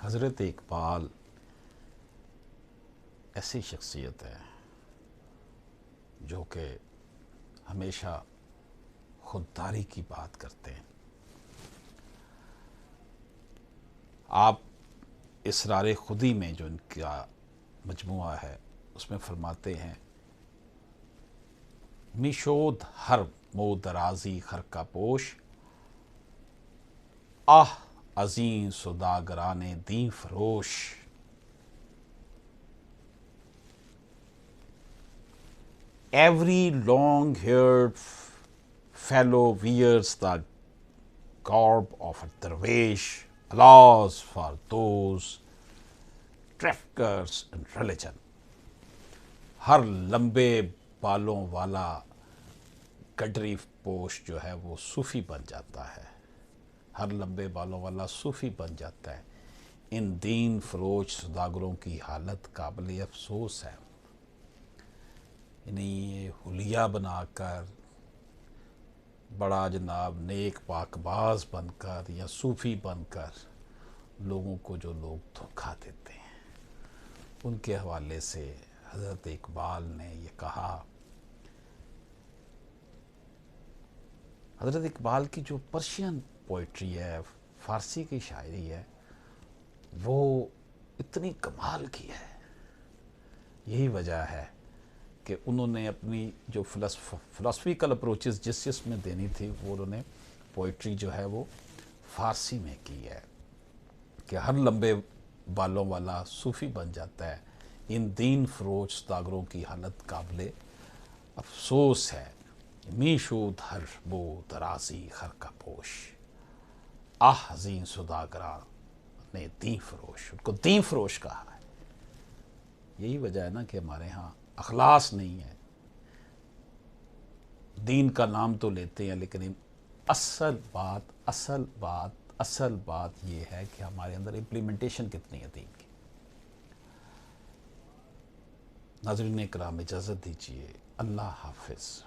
حضرت اقبال ایسی شخصیت ہے جو کہ ہمیشہ خودداری کی بات کرتے ہیں۔ آپ اسرار خودی میں جو ان کا مجموعہ ہے اس میں فرماتے ہیں، میشود ہر مو درازی خرقہ پوش، آہ عظیم سوداگران دین فروش۔ Every long-haired fellow wears the garb of a dervish. Alas for those traffickers in religion. ہر لمبے بالوں والا گڈری پوش جو ہے وہ صوفی بن جاتا ہے، ہر لمبے بالوں والا صوفی بن جاتا ہے۔ ان دین فروش سوداگروں کی حالت قابل افسوس ہے۔ یعنی یہ حلیہ بنا کر، بڑا جناب نیک پاک باز بن کر یا صوفی بن کر لوگوں کو جو لوگ دھوکہ دیتے ہیں، ان کے حوالے سے حضرت اقبال نے یہ کہا۔ حضرت اقبال کی جو پرشین پوئٹری ہے، فارسی کی شاعری ہے، وہ اتنی کمال کی ہے۔ یہی وجہ ہے کہ انہوں نے اپنی جو فلسفیکل اپروچز جس میں دینی تھی، وہ انہوں نے پوئٹری جو ہے وہ فارسی میں کی ہے کہ ہر لمبے بالوں والا صوفی بن جاتا ہے۔ ان دین فروش سوداگروں کی حالت قابل افسوس ہے۔ میشود ہر بو درازی خرقہ پوش، آہ عظیم سوداگراں نے دین فروش، ان کو دین فروش کہا ہے۔ یہی وجہ ہے نا کہ ہمارے ہاں اخلاص نہیں ہے۔ دین کا نام تو لیتے ہیں لیکن اصل بات یہ ہے کہ ہمارے اندر امپلیمنٹیشن کتنی ہے دین کی۔ ناظرین کرام اجازت دیجیے، اللہ حافظ۔